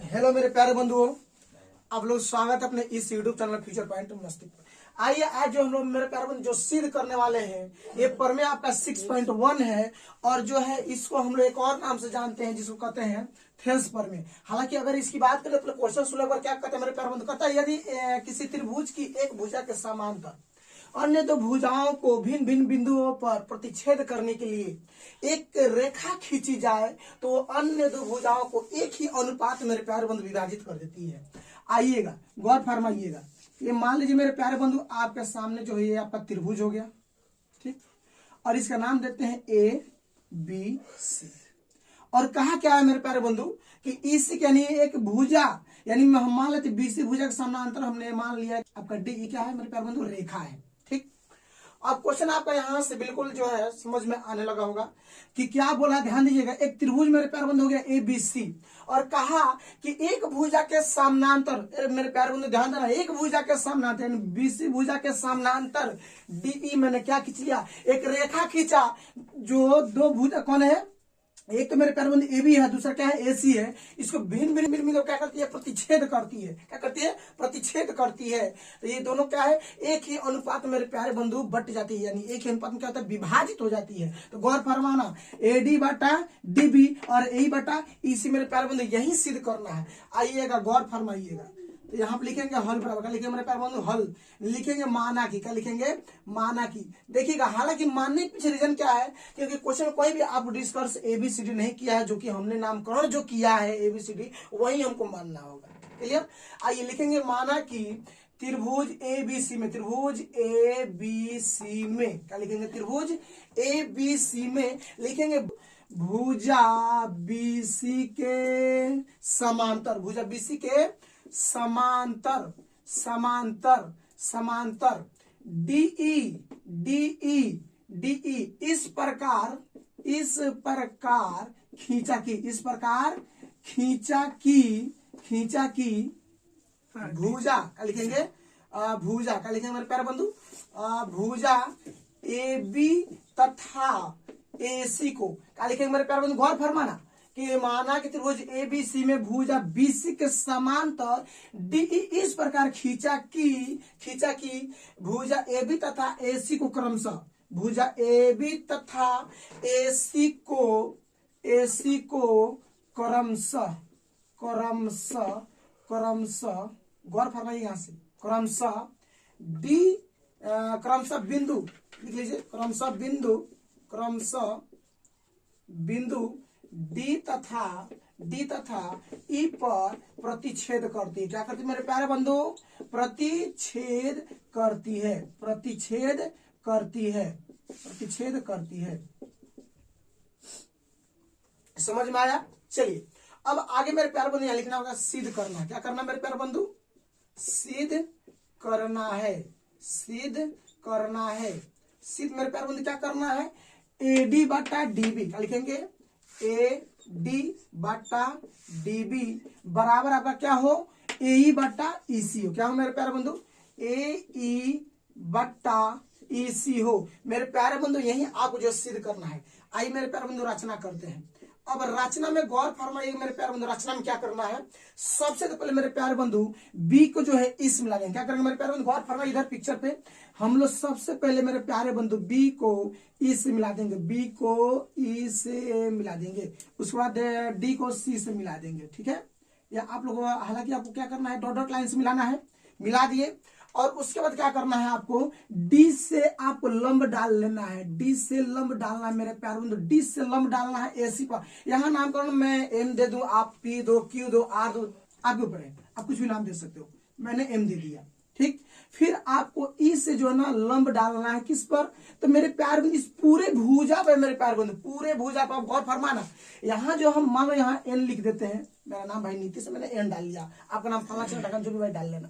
Hello मेरे प्यारे बंधुओं, आप लोग स्वागत है अपने इस यूट्यूब चैनल फ्यूचर पॉइंट मस्ती पर। आइए आज जो हम लोग मेरे प्यारे बंधु जो सिद्ध करने वाले हैं, ये प्रमेय आपका 6.1 है और जो है इसको हम लोग एक और नाम से जानते हैं जिसको कहते हैं थेल्स प्रमेय। हालांकि अगर इसकी बात करें तो क्वेश्चन सुनने पर क्या कहते हैं मेरे प्यारे बंधु, कहता है यदि किसी त्रिभुज की एक भुजा के समांतर अन्य दो भुजाओं को भिन्न भिन्न बिंदुओं पर प्रतिच्छेद करने के लिए एक रेखा खींची जाए तो अन्य दो भुजाओं को एक ही अनुपात मेरे प्यारे बंधु विभाजित कर देती है। आइएगा गौर फरमाइएगा, ये मान लीजिए मेरे प्यारे बंधु आपके सामने जो है ये आपका त्रिभुज हो गया, ठीक, और इसका नाम देते हैं ए बी सी। और कहा क्या है मेरे प्यारे बंधु कि इसी यानी एक भुजा यानी हम मान लेते बीसी भुजा के समानांतर हमने मान लिया आपका डी क्या है मेरे प्यारे बंधु, रेखा है। ठीक, अब क्वेश्चन आपका यहां से बिल्कुल जो है समझ में आने लगा होगा कि क्या बोला, ध्यान दीजिएगा। एक त्रिभुज मेरे प्यारे बंधु हो गया ए बी सी और कहा कि एक भुजा के समानांतर मेरे प्यारे बंधु ध्यान देना, एक भुजा के समानांतर यानी बीसी भुजा के समानांतर डी मैंने क्या खींच लिया, एक रेखा खींचा जो दो भुजा कौन है, एक तो मेरे प्यारे बंधु ए बी है, दूसरा क्या है ए सी है। इसको भिन्न भिन्न भिन्न क्या करती है, प्रतिच्छेद करती है। क्या करती है, प्रतिच्छेद करती है। तो ये दोनों क्या है, एक ही अनुपात मेरे प्यारे बंधु बट जाती है, यानी एक ही अनुपात में क्या होता है, विभाजित हो जाती है। तो गौर फरमाना, ए डी बटा डी बी और ए बटा ई सी मेरे प्यारे बंधु यही सिद्ध करना है। आइएगा गौर फरमाइएगा। तो यहाँ पे लिखेंगे हल बराबर, क्या लिखेंगे मेरे प्यारे बंधु, हल लिखेंगे माना की, क्या लिखेंगे माना की। देखिएगा हालांकि मानने के पीछे रीजन क्या है, क्योंकि क्वेश्चन कोई भी आप डिस्कस एबीसीडी नहीं किया है, जो कि हमने नामकरण जो किया है एबीसीडी वही हमको मानना होगा। क्लियर। आइए लिखेंगे माना की त्रिभुज ए बी सी में, त्रिभुज ए बी सी में क्या लिखेंगे, त्रिभुज ए बी सी में लिखेंगे भुजा बीसी के समांतर, भुजा बीसी के समांतर समांतर समांतर डीई डीई डीई इस प्रकार खींचा की, इस प्रकार खींचा की भुजा क्या लिखेंगे, भुजा क्या लिखेंगे मेरे प्यारे बंधु, भुजा ए बी तथा ए सी को क्या लिखेंगे मेरे प्यारे बंधु, गौर फरमाना कि माना कि त्रिभुज ए बी सी में भुजा बीसी के समांतर डीई इस प्रकार खींचा की भुजा ए बी तथा ए सी को क्रमशः, भुजा ए बी तथा ए सी को क्रमशः गौर फरमाइए यहां से, क्रमशः डी क्रमशः बिंदु लिख लीजिए, क्रमशः बिंदु डी तथा ई पर प्रतिच्छेद करती है। क्या करती है मेरे प्यारे बंधु, प्रतिच्छेद करती है। समझ में आया। चलिए अब आगे मेरे प्यारे बंधु यहां लिखना होगा सिद्ध करना। क्या करना मेरे प्यारे बंधु, सिद्ध करना है। सिद्ध मेरे प्यारे बंधु क्या करना है, ए डी बटा डी बी क्या लिखेंगे, ए डी बटा डी बी बराबर आपका क्या हो, ए ई बटा ई सी हो। क्या हो मेरे प्यारे बंधु, ए ई बटा ई सी हो। मेरे प्यारे बंधु यही आपको जो सिद्ध करना है। आइए मेरे प्यारे बंधु रचना करते हैं। अब रचना में गौर फरमाइए मेरे प्यारे बंधु, रचना में क्या करना है, सबसे तो पहले मेरे प्यारे बंधु बी को जो है इस मिला देंगे। क्या करेंगे मेरे प्यारे बंधु, गौर फरमाइए इधर पिक्चर पे, हम लोग सबसे पहले मेरे प्यारे बंधु बी को ई से मिला देंगे, बी को ई से मिला देंगे, उसके बाद डी को सी से मिला देंगे। ठीक है, या आप लोगों हालांकि आपको क्या करना है, डॉट डॉट लाइन से मिलाना है, मिला दिए। और उसके बाद क्या करना है, आपको डी से आपको लंब डाल लेना है, डी से लंब डालना है मेरे प्यारे बंधु, डी से लंब डालना है एसी पर। यहाँ नामकरण मैं एम दे दूं, आप पी दो, क्यू दो, आर दो, आपके ऊपर है, आप कुछ भी नाम दे सकते हो, मैंने एम दे दिया। ठीक, फिर आपको ई से जो है ना लंब डालना है किस पर, तो मेरे प्यार बंधु इस पूरे भुजा पर, मेरे प्यार बंधु पूरे भुजा पर गौर फरमाना। यहाँ जो हम मानो यहाँ एन लिख देते हैं, मेरा नाम भाई नीतीश है, मैंने एन डाल लिया, आपका नाम फला चंद्रकांत जो भी भाई डाल लेना,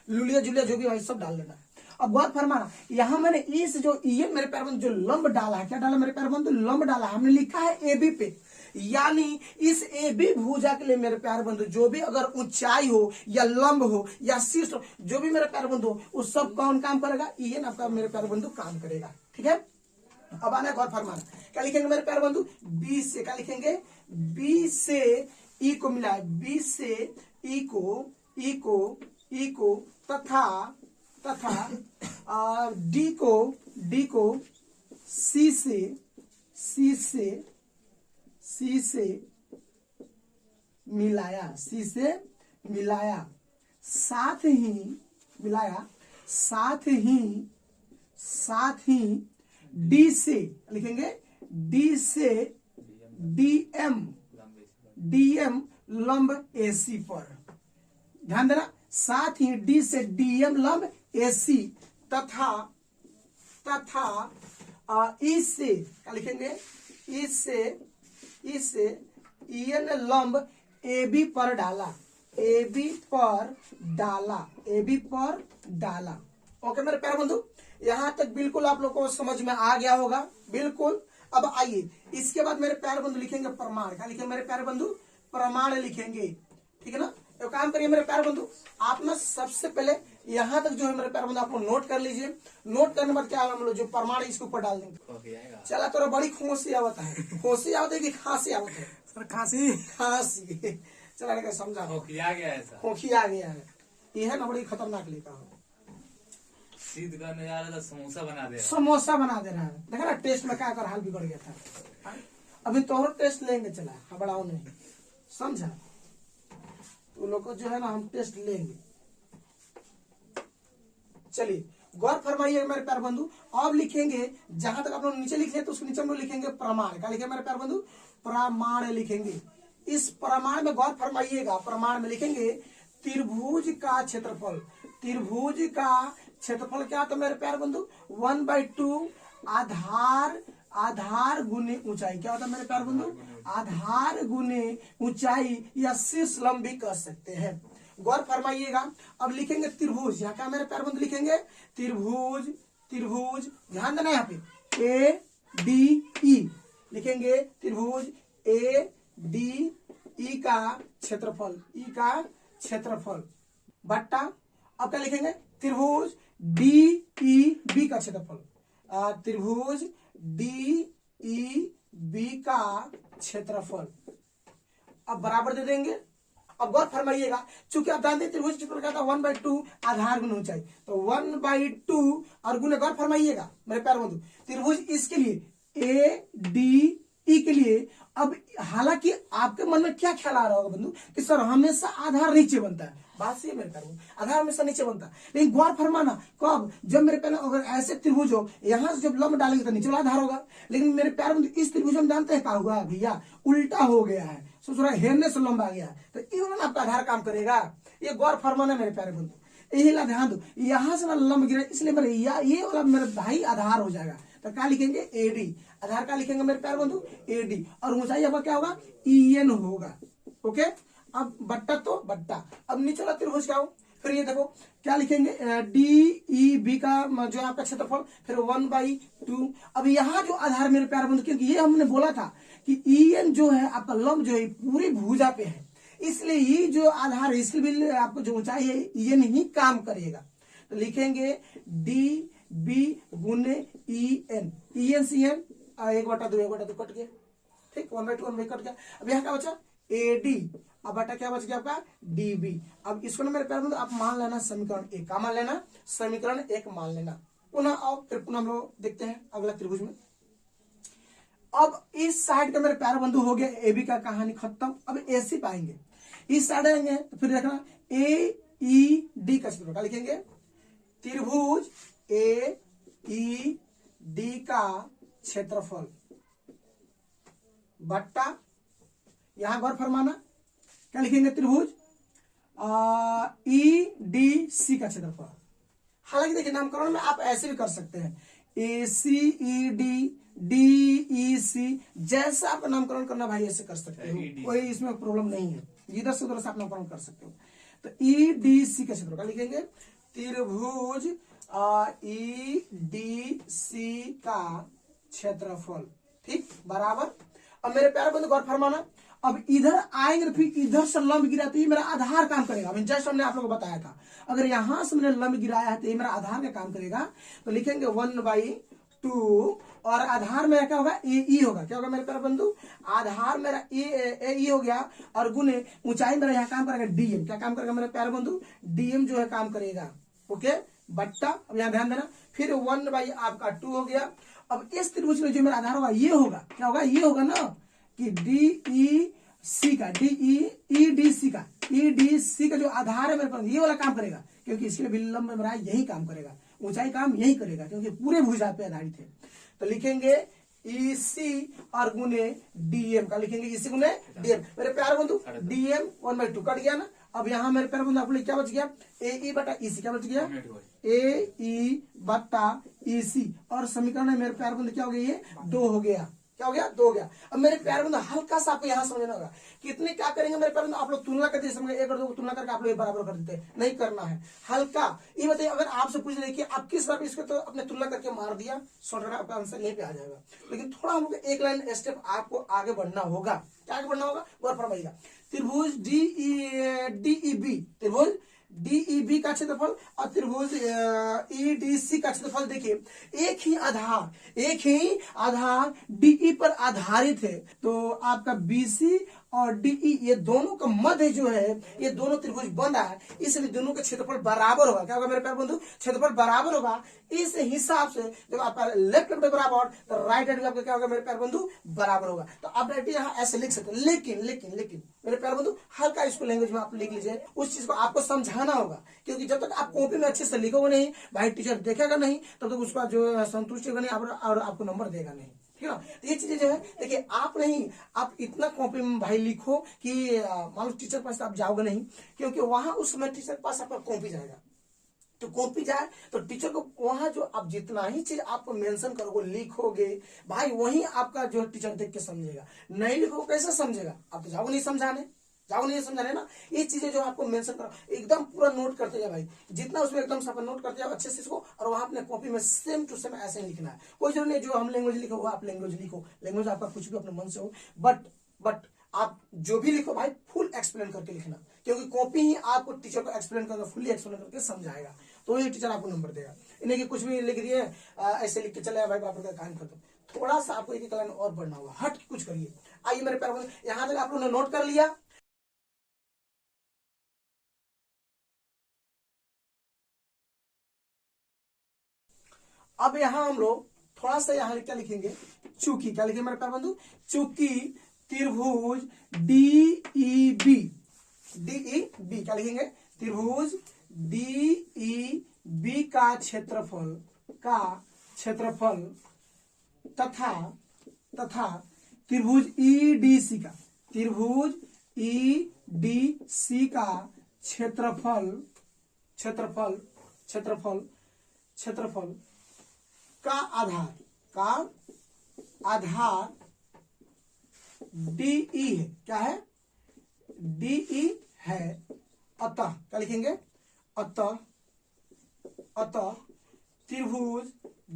लुलिया जुलिया जो भी भाई सब डाल लेना। अब गौर फरमाना, यहाँ मैंने ई से जो ई मेरे प्यार बंधु जो लंब डाला है, क्या डाला मेरे प्यार बंधु, लंब डाला, हमने लिखा है ए बी पे, यानी इस ए बी भुजा के लिए मेरे प्यारे बंधु जो भी अगर ऊंचाई हो या लंब हो या शीर्ष हो, जो भी मेरे प्यारे बंधु हो, उस सब कौन काम करेगा, ई एन आपका मेरे प्यारे बंधु काम करेगा। ठीक है, अब आना गौर फरमाना, क्या लिखेंगे मेरे प्यारे बंधु, बी से क्या लिखेंगे, बी से ई को मिलाया, बी से ई को तथा डी को सी से मिलाया, साथ ही डी से लिखेंगे, डी से डीएम लंब एसी पर, ध्यान देना, साथ ही डी से डीएम लंब एसी तथा ई से क्या लिखेंगे, ई से ईएन लंब एबी पर डाला। ओके मेरे प्यारे बंधु, यहां तक बिल्कुल आप लोग को समझ में आ गया होगा, बिल्कुल। अब आइए इसके बाद मेरे प्यारे बंधु लिखेंगे प्रमाण। क्या लिखेंगे मेरे प्यारे बंधु, प्रमाण लिखेंगे, ठीक है ना। तो काम करिए मेरे प्यारे बंधु, आप ना सबसे पहले यहाँ तक जो है मेरे प्यारे बंधु आपको नोट कर लीजिए। नोट करने के बाद क्या हम लोग जो प्रमाण इसके ऊपर डाल देंगे। चला तो बड़ी खोसी आवत है, कि खांसी आवत है सर, खांसी चला समझा, खोखिया गया है, ये है ना बड़ी खतरनाक लिखा हो। सिद्ध करने जा रहा था, समोसा बना दे रहा है। देखा ना टेस्ट में क्या कर हाल बिगड़ गया था। अभी तो टेस्ट लेंगे, चला हबड़ाओ नहीं, समझा। तो लोग को जो है ना हम टेस्ट लेंगे। चलिए गौर फरमाइए मेरे प्यारे बंधु। अब लिखेंगे, जहां तक आप लोग नीचे लिखे तो उसके नीचे में लिखेंगे प्रमाण। क्या लिखेंगे मेरे प्यारे बंधु, प्रमाण लिखेंगे। इस प्रमाण में गौर फरमाइएगा, प्रमाण में लिखेंगे त्रिभुज का क्षेत्रफल। त्रिभुज का क्षेत्रफल क्या होता है मेरे प्यारे बंधु, 1/2 आधार गुने ऊंचाई। क्या होता है मेरे प्यारे बंधु, आधार गुने ऊंचाई या शीर्ष लंब भी कह सकते हैं। गौर फरमाइएगा। अब लिखेंगे त्रिभुज, यहाँ क्या मेरे प्यारे बंधु लिखेंगे, त्रिभुज ध्यान देना, यहाँ पे ए डी ई लिखेंगे, त्रिभुज ए डी ई का क्षेत्रफल, बट्टा। अब क्या लिखेंगे, त्रिभुज डी ई बी का क्षेत्रफल, त्रिभुज डी ई बी का क्षेत्रफल। अब बराबर दे देंगे। अब गौर फरमाइएगा, चूंकि आप जानते हैं त्रिभुज क्षेत्रफल क्या था, 1/2 आधार गुने ऊंचाई, तो 1/2 और गुने, गौर फरमाइएगा मेरे प्यारे बंधु, त्रिभुज इसके लिए ए डी ई के लिए। अब हालांकि आपके मन में क्या ख्याल आ रहा होगा बंधु कि सर हमेशा आधार नीचे बनता है, बात सही है मेरे प्यारे बंधु, आधार हमेशा नीचे बनता है। लेकिन गौर फरमाना कब, जब मेरे प्यारे अगर ऐसे त्रिभुज हो, यहाँ से जब लंब डालेंगे तो नीचे वाला आधार होगा। लेकिन मेरे प्यारे बंधु इस त्रिभुज में जानते हैं क्या हुआ भैया, उल्टा हो गया है, सोच रहा हेरने से लंब आ गया है, तो ये वाला आपका आधार काम करेगा। ये गौर फरमाना मेरे प्यारे बंधु, यही ला ध्यान दो, यहाँ से ना लंब गिरा, इसलिए मेरे ये वाला मेरे भाई आधार हो जाएगा। तो क्या लिखेंगे, एडी, आधार का लिखेंगे मेरे प्यारे बंधु एडी, और ऊंचाई अब क्या होगा, ईएन होगा। ओके, अब बट्टा तो बट्टा। अब नीचे वाला त्रिभुज क्या हो, फिर ये देखो क्या लिखेंगे, डी ई बी का जो आपका क्षेत्रफल, फिर 1/2। अब यहाँ जो आधार मेरे प्यारे बंधु, क्योंकि ये हमने बोला था कि ईएन जो है आपका लंब जो है पूरी भुजा पे है, इसलिए ये जो आधार है इसके भी आपको जो ऊंचाई है ईएन ही काम करेगा। तो लिखेंगे डी बी गुने E N, EN C N, 1/2 cut गया, ठीक, 1/2 कट गया। अब यहाँ क्या बचा, ए डी, अब बटा क्या बच गया आपका, डी बी। अब इसको ना मेरे प्यारे बंधु आप मान लेना समीकरण 1 का मान लेना, समीकरण 1 मान लेना। पुनः आओ, फिर पुनः हम लोग देखते हैं अगला त्रिभुज में। अब इस साइड का मेरे प्यारे बंधु हो गया ए बी का कहानी खत्म। अब एसी पाएंगे, इस साइड आएंगे तो फिर देखना ए ई डी का क्षेत्रफल लिखेंगे, त्रिभुज ए ई डी का क्षेत्रफल बट्टा, यहां गौर फरमाना क्या लिखेंगे, त्रिभुज ई डी सी का क्षेत्रफल। हालांकि देखिए नामकरण में आप ऐसे भी कर सकते हैं, ए सी ई डी डी ई सी, जैसा आप नामकरण करना भाई ऐसे कर सकते हो, कोई इसमें प्रॉब्लम नहीं है, इधर से उधर से आप नामकरण कर सकते हो। तो ई डी सी का क्षेत्रफल लिखेंगे, त्रिभुज ई डी सी का क्षेत्रफल, ठीक, बराबर। अब मेरे प्यारे बंधु गौर फरमाना, अब इधर आएंगे फिर इधर से लंब गिरा तो ये मेरा आधार काम करेगा। जस्ट हमने आप लोगों को बताया था, अगर यहां से मैंने लंब गिराया है तो ये मेरा आधार का काम करेगा। तो लिखेंगे 1/2 2 और आधार मेरा क्या होगा ए होगा। क्या होगा मेरे प्यारे बंधु, आधार मेरा ए हो गया और गुने ऊंचाई मेरा यहाँ काम करेगा डीएम। क्या काम करेगा मेरे प्यारे बंधु, डीएम जो है काम करेगा। ओके बट्टा, अब यहाँ ध्यान देना, फिर 1 आपका 2 हो गया। अब इस त्रिभुज में जो मेरा आधार होगा ये होगा, क्या होगा ये होगा ना कि DEC का EDC का जो आधार है मेरे पास ये वाला काम करेगा, क्योंकि इसके लिए विलंब में मेरा यही काम करेगा, ऊंचाई काम यही करेगा, क्योंकि पूरे भुजा पे आधारित है। तो लिखेंगे EC और गुने DM का, लिखेंगे EC गुने DM। मेरे प्यारे बंधु DM 1/2 कट गया ना। अब यहाँ मेरे प्यारे बंधु आपको क्या बच गया, AE बटा EC। क्या बच गया, AE बटा EC और समीकरण है मेरे प्यारे बंधु क्या हो गया, ये 2 हो गया। क्या हो गया, 2 हो गया। अब मेरे प्यारे बंधु हल्का सा आपको यहाँ समझना होगा, कितने क्या करेंगे मेरे प्यारे बंधु, आप लोग तुलना करते समझ, 1 और 2 को तुलना करके आप लोग बराबर कर देते, नहीं करना है। हल्का ये बताइए, अगर आपसे पूछ रहे कि आप किस बार इसको तो अपने तुलना करके मार दिया, शॉर्टकट आपका आंसर यहीं पे आ जाएगा। लेकिन थोड़ा हम लोग एक लाइन स्टेप आपको आगे बढ़ना होगा। क्या आगे बढ़ना होगा, गौर फरमाइएगा। त्रिभुज DEB, त्रिभुज DEB का क्षेत्रफल और त्रिभुज EDC का क्षेत्रफल देखिए, एक ही आधार DE पर आधारित है। तो आपका BC और DE ये दोनों का मध्य जो है, ये दोनों त्रिभुज बन रहा है, इसलिए दोनों का क्षेत्रफल बराबर होगा। क्या होगा मेरे प्यारे बंधु, क्षेत्रफल बराबर होगा। इस हिसाब से जब आपका लेफ्ट हैंड बराबर तो राइट हैंड आपका क्या होगा मेरे प्यारे बंधु, बराबर होगा। तो आप डायरेक्टली यहाँ ऐसे लिख सकते हैं। लेकिन मेरे प्यारे बंधु हल्का इसको लैंग्वेज में आप लिख लीजिए, उस चीज को आपको समझाना होगा, क्योंकि जब तक आप कॉपी में अच्छे से लिखोगे नहीं, भाई टीचर देखेगा नहीं, तब तक उसका जो संतुष्टि होगा नहीं और आपको नंबर देगा नहीं। ठीक है ना। तो ये चीजें जो है देखिए, आप इतना कॉपी में भाई लिखो कि मान लो टीचर के पास आप जाओगे नहीं, क्योंकि वहां उस समय टीचर के पास आपका कॉपी जाएगा। तो कॉपी जाए तो टीचर को वहां जो आप जितना ही चीज आप मेंशन करोगे लिखोगे भाई, वही आपका जो टीचर देख के समझेगा। नहीं लिखोगे कैसे समझेगा, आप तो जाओगे नहीं समझाने ना। ये चीजें जो आपको मेंशन करो एकदम पूरा नोट करते जाए भाई, जितना उसमें एकदम सब नोट करते जाओ अच्छे से इसको, और वहां अपने कॉपी में सेम टू सेम ऐसे ही लिखना है। कोई जरूरी नहीं जो हम लैंग्वेज लिखो वो आप लैंग्वेज लिखो, लैंग्वेज आपका कुछ भी अपने मन से हो, बट आप जो भी लिखो भाई फुल एक्सप्लेन करके लिखना, क्योंकि कॉपी ही आपको टीचर को एक्सप्लेन करके फुली एक्सप्लेन करके समझाएगा, तो ये टीचर आपको नंबर देगा। इन्हें कि कुछ भी लिख दिए ऐसे लिख के चले भाई बराबर का काम खत्म। थोड़ा सा आपको एक लाइन और बढ़ना होगा, हट के कुछ करिए। आइए मेरे प्यारे, यहां तक आप लोगों ने नोट कर लिया। अब यहाँ हम लोग थोड़ा सा यहाँ क्या लिखेंगे, चूंकि क्या लिखेंगे मेरे प्यारे बंधु, चूंकि त्रिभुज DEB क्या लिखेंगे, त्रिभुज DEB का क्षेत्रफल तथा त्रिभुज EDC का क्षेत्रफल का आधार DE है। क्या है, DE है। अतः क्या लिखेंगे, अतः त्रिभुज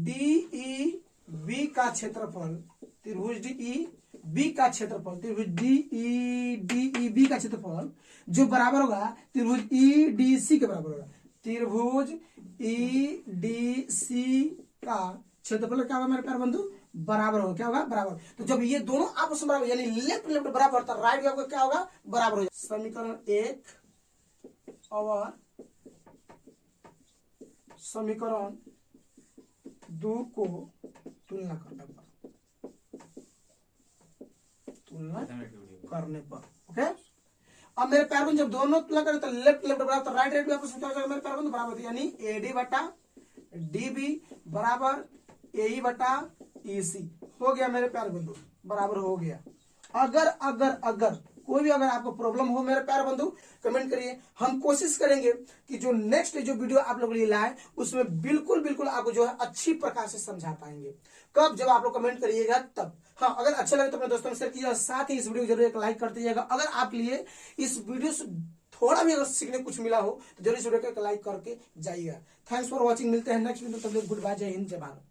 DEB का क्षेत्रफल, त्रिभुज DEB का क्षेत्रफल जो बराबर होगा त्रिभुज EDC के बराबर होगा। त्रिभुज EDC का क्षेत्रफल क्या होगा मेरे प्यारे बंधु, बराबर होगा। क्या होगा, बराबर। तो जब ये दोनों आपस में बराबर, यानी लेफ्ट बराबर होता है, राइट आपका क्या होगा, बराबर हो जाएगा। समीकरण 1 और समीकरण 2 को तुलना करने पर ओके। अब मेरे प्यारे बंधु जब दोनों तुलना करें तो लेफ्ट बराबर, तो राइट भी आपस में क्या हो जाएगा मेरे प्यारे बंधु, बराबर। यानी AD बटा DB बराबर AE बटा EC हो गया मेरे प्यारे बंधु, बराबर हो गया। अगर कोई भी अगर आपको प्रॉब्लम हो मेरे प्यारे बंधु कमेंट करिए, हम कोशिश करेंगे कि जो नेक्स्ट जो वीडियो आप लोगों के लिए लाए उसमें बिल्कुल आपको जो है अच्छी प्रकार से समझा पाएंगे। कब, जब आप लोग कमेंट करिएगा तब। हाँ, अगर अच्छा लगे तो अपने दोस्तों में शेयर कीजिएगा, साथ ही इस वीडियो को जरूर एक लाइक कर दीजिएगा। अगर आप लिए इस वीडियो से थोड़ा भी अगर सीखने कुछ मिला हो तो जरूर इस वीडियो को एक लाइक करके जाइएगा। थैंक्स फॉर वॉचिंग, मिलते हैं नेक्स्ट वीडियो, तब तक गुड बाय, जय हिंद, जय भारत।